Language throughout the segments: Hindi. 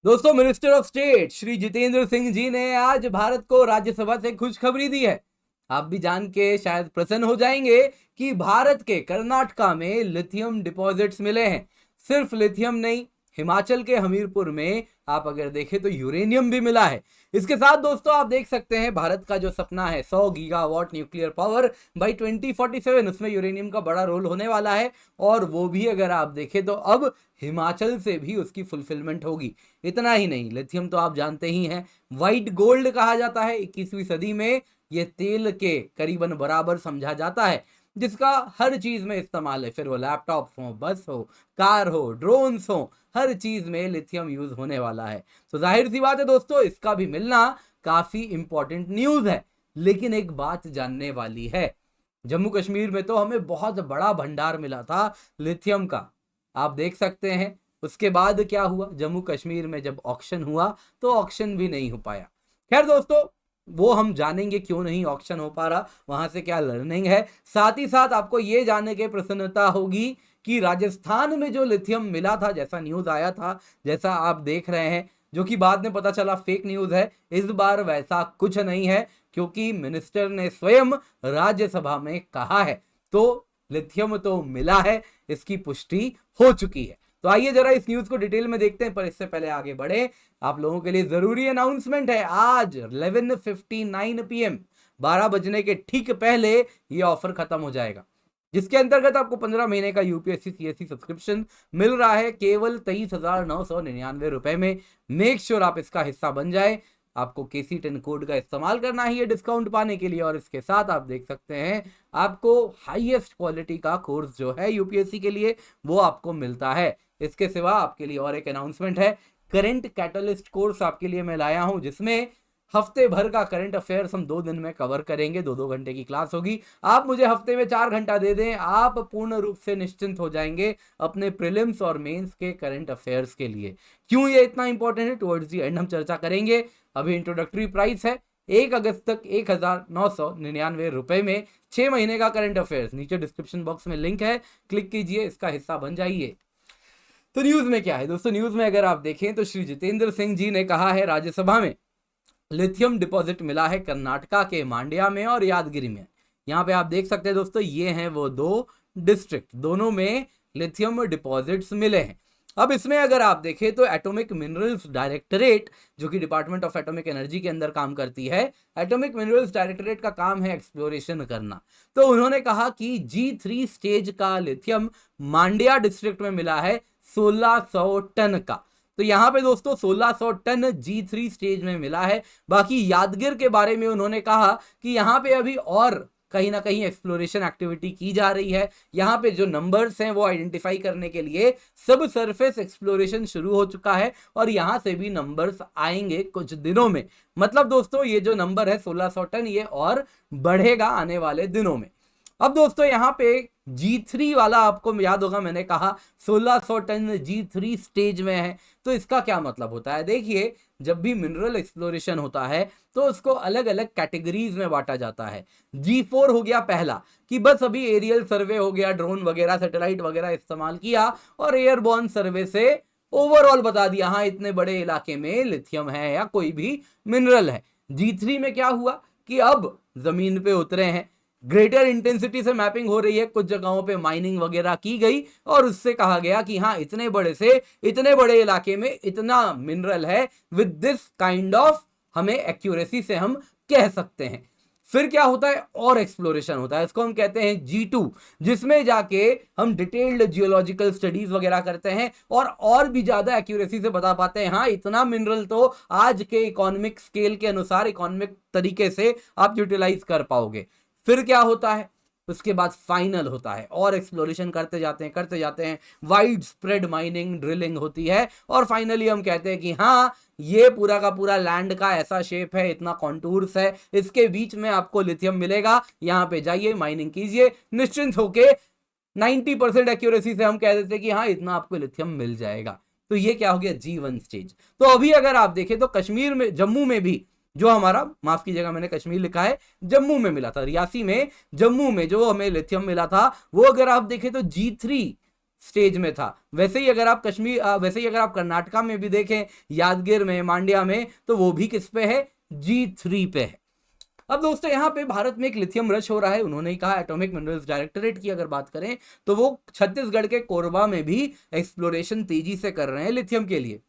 दोस्तों, minister of state Shri Jitendra Singh ji ने आज भारत को राज्यसभा से खुशखबरी दी है। आप भी जान के शायद प्रसन्न हो जाएंगे कि भारत के कर्नाटका में लिथियम डिपॉजिट्स मिले हैं। सिर्फ लिथियम नहीं, हिमाचल के हमीरपुर में आप अगर देखें तो यूरेनियम भी मिला है। इसके साथ दोस्तों आप देख सकते हैं भारत का जो सपना है 100 गीगावाट न्यूक्लियर पावर बाई 2047, उसमें यूरेनियम का बड़ा रोल होने वाला है। और वो भी अगर आप देखें तो अब हिमाचल से भी उसकी फुलफिलमेंट होगी। इतना ही नहीं, लिथियम तो आप जानते ही हैं, व्हाइट गोल्ड कहा जाता है। 21वीं सदी में ये तेल के करीबन बराबर समझा जाता है, जिसका हर चीज में इस्तेमाल है। फिर वो लैपटॉप हो, बस हो, कार हो, ड्रोन्स हो, हर चीज में लिथियम यूज होने वाला है। तो जाहिर सी बात है दोस्तों, इसका भी मिलना काफी इंपॉर्टेंट न्यूज है। लेकिन एक बात जानने वाली है, जम्मू कश्मीर में तो हमें बहुत बड़ा भंडार मिला था लिथियम का, आप देख सकते हैं। उसके बाद क्या हुआ, जम्मू कश्मीर में जब ऑक्शन हुआ तो ऑक्शन भी नहीं हो पाया। खैर दोस्तों, वो हम जानेंगे क्यों नहीं ऑक्शन हो पा रहा, वहां से क्या लर्निंग है। साथ ही साथ आपको ये जानने की प्रसन्नता होगी कि राजस्थान में जो लिथियम मिला था, जैसा न्यूज आया था, जैसा आप देख रहे हैं, जो कि बाद में पता चला फेक न्यूज है, इस बार वैसा कुछ नहीं है, क्योंकि मिनिस्टर ने स्वयं राज्यसभा में कहा है। तो लिथियम तो मिला है, इसकी पुष्टि हो चुकी है। तो आइए जरा इस न्यूज को डिटेल में देखते हैं, पर इससे पहले आगे बढ़े, आप लोगों के लिए जरूरी अनाउंसमेंट है। आज 11:59 PM 12 बजने के ठीक पहले ये ऑफर खत्म हो जाएगा, जिसके अंतर्गत आपको 15 महीने का यूपीएससी सीएससी सब्सक्रिप्शन मिल रहा है केवल 23,999 रुपए में। मेक श्योर आप इसका हिस्सा बन जाए। आपको KC10 कोड का इस्तेमाल करना ही है डिस्काउंट पाने के लिए। और इसके साथ आप देख सकते हैं आपको हाईएस्ट क्वालिटी का कोर्स जो है यूपीएससी के लिए वो आपको मिलता है। इसके सिवा आपके लिए और एक अनाउंसमेंट है, करंट कैटलिस्ट कोर्स आपके लिए मैं लाया हूं, जिसमें हफ्ते भर का करंट अफेयर्स हम 2 दिन में कवर करेंगे। 2-2 घंटे की क्लास होगी। आप मुझे हफ्ते में 4 घंटा दे दें, आप पूर्ण रूप से निश्चिंत हो जाएंगे अपने प्रीलिम्स और मेंस के करंट अफेयर्स के लिए। क्यों ये इतना इंपॉर्टेंट है, टुवर्ड्स दी एंड हम चर्चा करेंगे। अभी इंट्रोडक्टरी प्राइस है 1 अगस्त तक 1,999 रुपए में 6 महीने का करंट अफेयर्स। नीचे डिस्क्रिप्शन बॉक्स में लिंक है, क्लिक कीजिए, इसका हिस्सा बन जाइए। तो न्यूज में क्या है दोस्तों, न्यूज में अगर आप देखें तो श्री जितेंद्र सिंह जी ने कहा है राज्यसभा में लिथियम डिपॉजिट मिला है कर्नाटका के मांड्या में और यादगिरी में। यहाँ पे आप देख सकते हैं दोस्तों, ये हैं वो 2 डिस्ट्रिक्ट, दोनों में लिथियम डिपॉजिट्स मिले हैं। अब इसमें अगर आप देखें तो एटॉमिक मिनरल्स डायरेक्टरेट, जो कि डिपार्टमेंट ऑफ एटॉमिक एनर्जी के अंदर काम करती है, एटॉमिक मिनरल्स डायरेक्टरेट का काम है एक्सप्लोरेशन करना। तो उन्होंने कहा कि G3 स्टेज का लिथियम मांड्या डिस्ट्रिक्ट में मिला है 1600 टन का। तो यहां पे दोस्तों 1600 टन G3 स्टेज में मिला है। बाकी यादगिर के बारे में उन्होंने कहा कि यहां पे अभी और कहीं ना कहीं एक्सप्लोरेशन एक्टिविटी की जा रही है। यहाँ पे जो नंबर्स हैं वो आइडेंटिफाई करने के लिए सब सरफेस एक्सप्लोरेशन शुरू हो चुका है और यहाँ से भी नंबर्स आएंगे कुछ दिनों में। मतलब दोस्तों ये जो नंबर है 1600 टन, ये और बढ़ेगा आने वाले दिनों में। अब दोस्तों यहाँ पे G3 वाला आपको याद होगा, मैंने कहा 1600 टन G3 स्टेज में है। तो इसका क्या मतलब होता है, देखिए जब भी मिनरल एक्सप्लोरेशन होता है तो उसको अलग अलग कैटेगरीज में बांटा जाता है। G4 हो गया पहला, कि बस अभी एरियल सर्वे हो गया, ड्रोन वगैरह सैटेलाइट वगैरह इस्तेमाल किया और एयरबॉर्न सर्वे से ओवरऑल बता दिया हाँ इतने बड़े इलाके में लिथियम है या कोई भी मिनरल है। G3 में क्या हुआ कि अब जमीन पे उतरे हैं, ग्रेटर इंटेंसिटी से मैपिंग हो रही है, कुछ जगहों पे माइनिंग वगैरह की गई और उससे कहा गया कि हाँ इतने बड़े से इतने बड़े इलाके में इतना मिनरल है, विद दिस काइंड ऑफ, हमें एक्यूरेसी से हम कह सकते हैं। फिर क्या होता है, और एक्सप्लोरेशन होता है, इसको हम कहते हैं G2, जिसमें जाके हम डिटेल्ड जियोलॉजिकल स्टडीज वगैरह करते हैं और भी ज्यादा एक्यूरेसी से बता पाते हैं हाँ इतना मिनरल तो आज के इकोनॉमिक स्केल के अनुसार, इकोनॉमिक तरीके से आप यूटिलाइज कर पाओगे। फिर क्या होता है, उसके बाद फाइनल होता है और एक्सप्लोरेशन करते जाते हैं, वाइड स्प्रेड माइनिंग ड्रिलिंग होती है और फाइनली हम कहते हैं कि हाँ ये पूरा का पूरा लैंड का ऐसा शेप है, इतना कॉन्टूर्स है, इसके बीच में आपको लिथियम मिलेगा, यहाँ पे जाइए माइनिंग कीजिए, निश्चिंत होके 90% एक्यूरेसी से हम कह देते हैं कि हाँ इतना आपको लिथियम मिल जाएगा। तो ये क्या हो गया G1 स्टेज। तो अभी अगर आप देखें तो कश्मीर में, जम्मू में भी जो हमारा, माफ कीजिएगा मैंने कश्मीर लिखा है, जम्मू में मिला था, रियासी में, जम्मू में जो हमें लिथियम मिला था वो अगर आप देखें तो G3 स्टेज में था। वैसे ही अगर आप कर्नाटका में भी देखें, यादगिर में, मांड्या में, तो वो भी किस पे है, G3 पे है। अब दोस्तों यहाँ पे भारत में एक लिथियम रश हो रहा है। उन्होंने ही कहा, एटॉमिक मिनरल्स डायरेक्टरेट की अगर बात करें तो वो छत्तीसगढ़ के कोरबा में भी एक्सप्लोरेशन तेजी से कर रहे हैं लिथियम के लिए।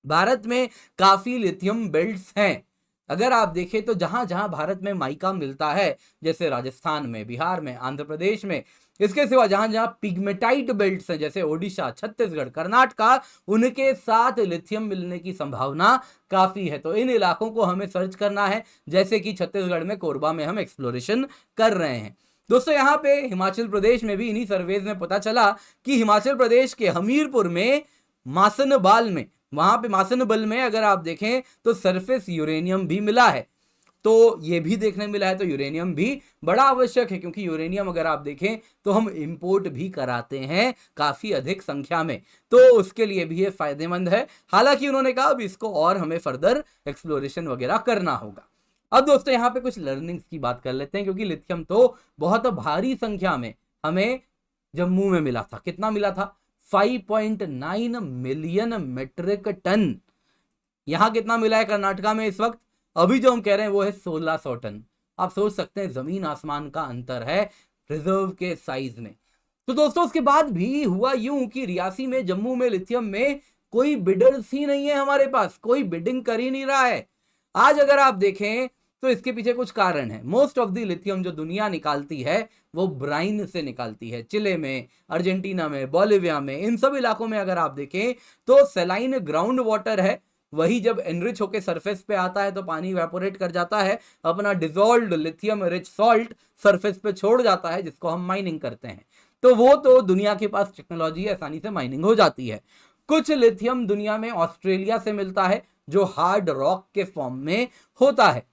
भारत में काफी लिथियम बेल्ट्स हैं। अगर आप देखें तो जहां जहां भारत में माइका मिलता है, जैसे राजस्थान में, बिहार में, आंध्र प्रदेश में, इसके सिवा जहां जहां पिग्मेटाइट बेल्ट्स हैं, जैसे ओडिशा, छत्तीसगढ़, कर्नाटका, उनके साथ लिथियम मिलने की संभावना काफी है। तो इन इलाकों को हमें सर्च करना है, जैसे कि छत्तीसगढ़ में कोरबा में हम एक्सप्लोरेशन कर रहे हैं। दोस्तों यहाँ पे हिमाचल प्रदेश में भी इन्हीं सर्वेज में पता चला कि हिमाचल प्रदेश के हमीरपुर में मासनबाल में, वहां पे मासनबल में अगर आप देखें तो सरफेस यूरेनियम भी मिला है। तो ये भी देखने मिला है, तो यूरेनियम भी बड़ा आवश्यक है, क्योंकि यूरेनियम अगर आप देखें तो हम इंपोर्ट भी कराते हैं काफी अधिक संख्या में, तो उसके लिए भी ये फायदेमंद है। हालांकि उन्होंने कहा अब इसको और हमें फर्दर एक्सप्लोरेशन वगैरह करना होगा। अब दोस्तों यहाँ पे कुछ लर्निंग्स की बात कर लेते हैं, क्योंकि लिथियम तो बहुत भारी संख्या में हमें जम्मू में मिला था। कितना मिला था, 5.9 मिलियन मेट्रिक टन। यहां कितना मिला है कर्नाटका में इस वक्त, अभी जो हम कह रहे हैं वो है 1600 टन। आप सोच सकते हैं जमीन आसमान का अंतर है रिजर्व के साइज में। तो दोस्तों उसके बाद भी हुआ यूं कि रियासी में, जम्मू में लिथियम में कोई बिडर्स ही नहीं है, हमारे पास कोई बिडिंग कर ही नहीं रहा है। आज अगर आप देखें तो इसके पीछे कुछ कारण है। मोस्ट ऑफ द लिथियम जो दुनिया निकालती है वो ब्राइन से निकालती है। चिले में, अर्जेंटीना में, बोलिविया में, इन सब इलाकों में अगर आप देखें तो सलाइन ग्राउंड वाटर है, वही जब एनरिच होकर सरफेस पे आता है तो पानी इवेपोरेट कर जाता है, अपना dissolved lithium rich salt surface पे छोड़ जाता है, जिसको हम माइनिंग करते हैं। तो वो तो दुनिया के पास टेक्नोलॉजी है, आसानी से माइनिंग हो जाती है। कुछ लिथियम दुनिया में ऑस्ट्रेलिया से मिलता है, जो हार्ड रॉक के फॉर्म में होता है।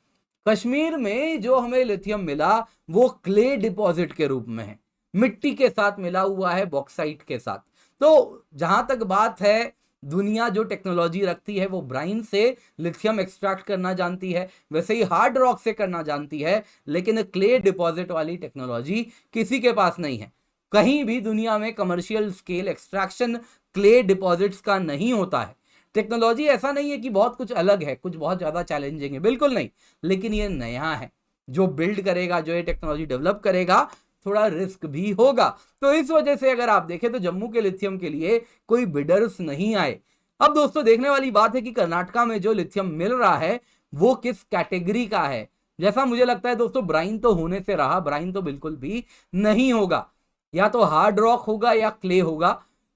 कश्मीर में जो हमें लिथियम मिला वो क्ले डिपॉजिट के रूप में है, मिट्टी के साथ मिला हुआ है, बॉक्साइट के साथ। तो जहां तक बात है, दुनिया जो टेक्नोलॉजी रखती है वो ब्राइन से लिथियम एक्सट्रैक्ट करना जानती है, वैसे ही हार्ड रॉक से करना जानती है, लेकिन क्ले डिपॉजिट वाली टेक्नोलॉजी किसी के पास नहीं है। कहीं भी दुनिया में commercial scale extraction clay deposits का नहीं होता है। टेक्नोलॉजी ऐसा नहीं है कि बहुत कुछ अलग है, कुछ बहुत ज्यादा चैलेंजिंग है, बिल्कुल नहीं, लेकिन ये नया है। जो बिल्ड करेगा, जो ये टेक्नोलॉजी डेवलप करेगा, थोड़ा रिस्क भी होगा। तो इस वजह से अगर आप देखें तो जम्मू के लिथियम के लिए कोई बिडर्स नहीं आए। अब दोस्तों देखने वाली बात है कि कर्नाटका में जो लिथियम मिल रहा है वो किस कैटेगरी का है। जैसा मुझे लगता है दोस्तों, ब्राइन तो होने से रहा, ब्राइन तो बिल्कुल भी नहीं होगा, या तो हार्ड रॉक होगा या क्ले होगा।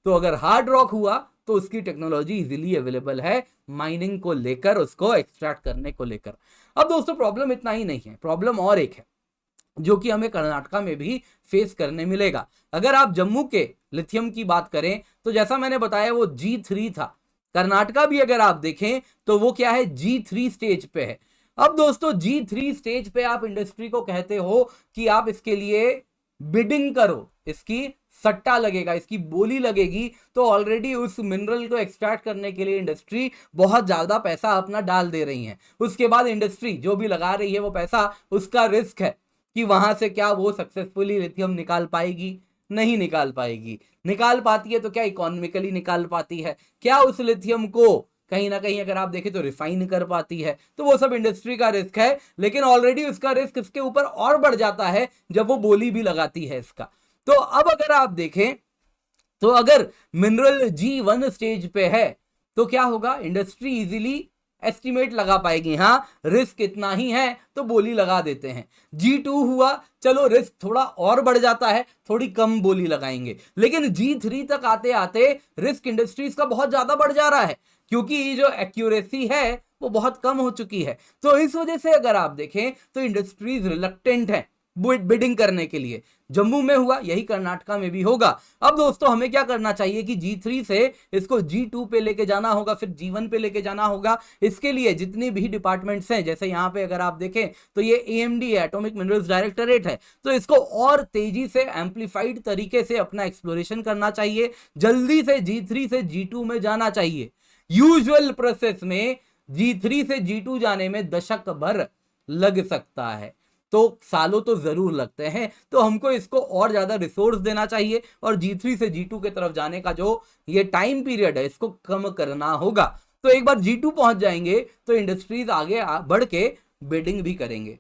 तो अगर हार्ड रॉक हुआ तो उसकी टेक्नोलॉजी इजीली अवेलेबल है माइनिंग को लेकर, उसको एक्सट्रैक्ट करने को लेकर। अब दोस्तों प्रॉब्लम इतना ही नहीं है, प्रॉब्लम और एक है जो कि हमें कर्नाटका में भी फेस करने मिलेगा। अगर आप जम्मू के लिथियम की बात करें तो जैसा मैंने बताया वो G3 था। कर्नाटका भी अगर आप देखें तो वो क्या है, G3 स्टेज पे है। अब दोस्तों G3 स्टेज पे आप इंडस्ट्री को कहते हो कि आप इसके लिए बिडिंग करो, इसकी सट्टा लगेगा, इसकी बोली लगेगी, तो ऑलरेडी उस मिनरल को एक्सट्रैक्ट करने के लिए इंडस्ट्री बहुत ज्यादा पैसा अपना डाल दे रही है। उसके बाद इंडस्ट्री जो भी लगा रही है वो पैसा, उसका रिस्क है कि वहां से क्या वो सक्सेसफुली लिथियम निकाल पाएगी, नहीं निकाल पाएगी। निकाल पाती है तो क्या इकोनॉमिकली निकाल पाती है, क्या उस लिथियम को कहीं ना कहीं अगर आप देखें तो रिफाइन कर पाती है, तो वो सब इंडस्ट्री का रिस्क है। लेकिन ऑलरेडी उसका रिस्क इसके ऊपर और बढ़ जाता है जब वो बोली भी लगाती है इसका। तो अब अगर आप देखें तो अगर मिनरल G1 स्टेज पे है तो क्या होगा, इंडस्ट्री इजीली एस्टिमेट लगा पाएगी, हाँ रिस्क इतना ही है तो बोली लगा देते हैं। G2 हुआ, चलो रिस्क थोड़ा और बढ़ जाता है, थोड़ी कम बोली लगाएंगे। लेकिन G3 तक आते आते रिस्क इंडस्ट्रीज का बहुत ज्यादा बढ़ जा रहा है, क्योंकि ये जो एक्यूरेसी है वो बहुत कम हो चुकी है। तो इस वजह से अगर आप देखें तो इंडस्ट्रीज रिलक्टेंट है बिडिंग करने के लिए। जम्मू में हुआ, यही कर्नाटका में भी होगा। अब दोस्तों हमें क्या करना चाहिए कि G3 से इसको G2 पे लेके जाना होगा, फिर G1 पे लेके जाना होगा। इसके लिए जितनी भी डिपार्टमेंट्स हैं, जैसे यहाँ पे अगर आप देखें तो ये AMD है, एटॉमिक मिनरल्स डायरेक्टरेट है, तो इसको और तेजी से एम्पलीफाइड तरीके से अपना एक्सप्लोरेशन करना चाहिए, जल्दी से G3 से G2 में जाना चाहिए। यूजुअल प्रोसेस में G3 से G2 जाने में दशक भर लग सकता है। तो सालों तो जरूर लगते हैं। तो हमको इसको और ज्यादा रिसोर्स देना चाहिए और G3 से G2 की तरफ जाने का जो ये टाइम पीरियड है इसको कम करना होगा। तो एक बार G2 पहुंच जाएंगे तो इंडस्ट्रीज आगे बढ़ के बिडिंग भी करेंगे।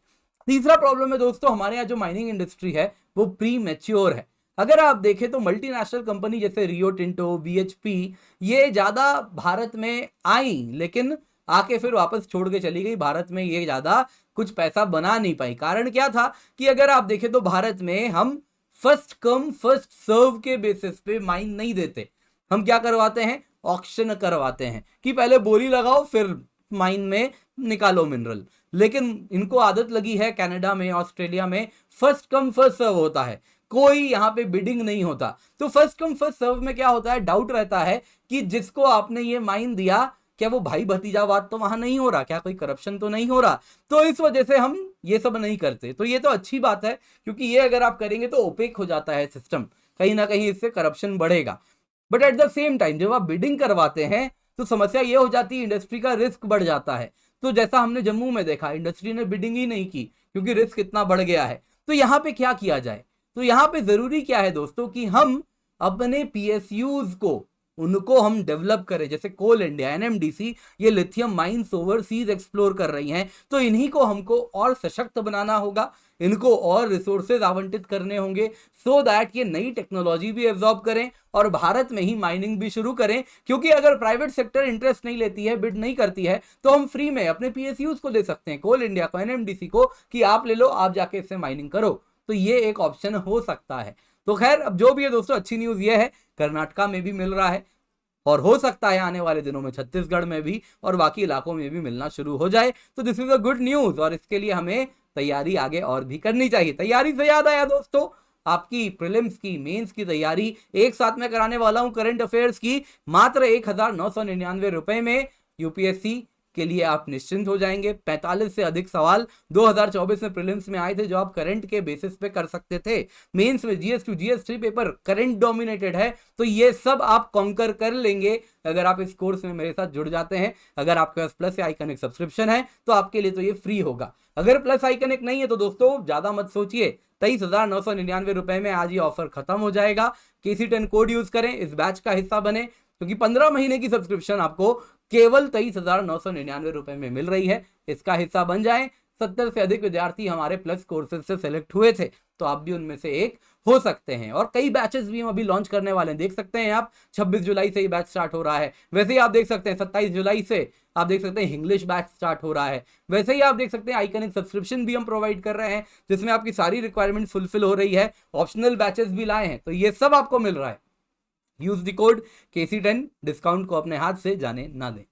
तीसरा प्रॉब्लम है दोस्तों, हमारे यहाँ जो माइनिंग इंडस्ट्री है वो प्री मैच्योर है। अगर आप देखें तो मल्टीनेशनल कंपनी जैसे रियो टिंटो, BHP, ये ज्यादा भारत में आई लेकिन आके फिर वापस छोड़ के चली गई। भारत में ये ज्यादा कुछ पैसा बना नहीं पाई। कारण क्या था कि अगर आप देखें तो भारत में हम फर्स्ट कम फर्स्ट सर्व के बेसिस पे माइन नहीं देते। हम क्या करवाते हैं, ऑक्शन करवाते हैं कि पहले बोली लगाओ फिर माइन में निकालो मिनरल। लेकिन इनको आदत लगी है, कनाडा में, ऑस्ट्रेलिया में फर्स्ट कम फर्स्ट सर्व होता है, कोई यहाँ पे बिडिंग नहीं होता। तो फर्स्ट कम फर्स्ट सर्व में क्या होता है, डाउट रहता है कि जिसको आपने ये माइन दिया क्या वो भाई भतीजावाद तो वहां नहीं हो रहा, क्या कोई करप्शन तो नहीं हो रहा। तो इस वजह से हम ये सब नहीं करते। तो ये तो अच्छी बात है क्योंकि ये अगर आप करेंगे तो ओपेक हो जाता है सिस्टम, कहीं ना कहीं इससे करप्शन बढ़ेगा। But at the same time जब आप बिडिंग करवाते हैं तो समस्या ये हो जाती है, इंडस्ट्री का रिस्क बढ़ जाता है। तो जैसा हमने जम्मू में देखा, इंडस्ट्री ने बिडिंग ही नहीं की क्योंकि रिस्क इतना बढ़ गया है। तो यहाँ पे क्या किया जाए, तो यहाँ पे जरूरी क्या है दोस्तों कि हम अपने PSUs को उनको हम डेवलप करें। जैसे कोल इंडिया, NMDC, ये लिथियम माइंस ओवरसीज एक्सप्लोर कर रही हैं, तो इन्हीं को हमको और सशक्त बनाना होगा, इनको और रिसोर्सेज आवंटित करने होंगे सो दैट ये नई टेक्नोलॉजी भी एब्जॉर्ब करें और भारत में ही माइनिंग भी शुरू करें। क्योंकि अगर प्राइवेट सेक्टर इंटरेस्ट नहीं लेती है, बिड नहीं करती है, तो हम फ्री में अपने PSUs को दे सकते हैं, कोल इंडिया को, NMDC को, कि आप ले लो, आप जाके इससे माइनिंग करो। तो ये एक ऑप्शन हो सकता है। तो खैर अब जो भी है दोस्तों, अच्छी न्यूज ये है कर्नाटका में भी मिल रहा है और हो सकता है आने वाले दिनों में छत्तीसगढ़ में भी और बाकी इलाकों में भी मिलना शुरू हो जाए। तो this is a good news और इसके लिए हमें तैयारी आगे और भी करनी चाहिए। तैयारी से याद आया दोस्तों, आपकी प्रीलिम्स की, मेंस की तैयारी एक साथ में कराने वाला हूं करंट अफेयर्स की, मात्र 1999 रुपए में UPSC के लिए आप निश्चिंत हो जाएंगे। 45 से अधिक सवाल 2024 में प्रीलिम्स में आए थे जो आप करंट के बेसिस पे कर सकते थे। मेंस में GS2 GS3 paper current dominated है, तो ये सब आप कॉन्कर कर लेंगे अगर आप इस कोर्स में मेरे साथ जुड़ जाते हैं। अगर आपके पास प्लस या आइकनिक सब्सक्रिप्शन है तो आपके लिए तो ये फ्री होगा। अगर प्लस आइकनिक नहीं है तो दोस्तों ज्यादा मत सोचिए, 23,999 रुपए में आज ये ऑफर खत्म हो जाएगा। KC10 कोड यूज करें, इस बैच का हिस्सा बने, क्योंकि 15 महीने की सब्सक्रिप्शन आपको केवल 23,999 रुपए में मिल रही है। इसका हिस्सा बन जाएं। 70 से अधिक विद्यार्थी हमारे प्लस कोर्सेज से सेलेक्ट हुए थे, तो आप भी उनमें से एक हो सकते हैं। और कई बैचेस भी हम अभी लॉन्च करने वाले हैं, देख सकते हैं आप, 26 जुलाई से ये बैच स्टार्ट हो रहा है। वैसे ही आप देख सकते हैं 27 जुलाई से आप देख सकते हैं इंग्लिश बैच स्टार्ट हो रहा है। वैसे ही आप देख सकते हैं आइकनिक सब्सक्रिप्शन भी हम प्रोवाइड कर रहे हैं जिसमें आपकी सारी रिक्वायरमेंट फुलफिल हो रही है। ऑप्शनल बैचेस भी लाए हैं, तो ये सब आपको मिल रहा है। Use the code KC10, discount को अपने हाथ से जाने ना दें।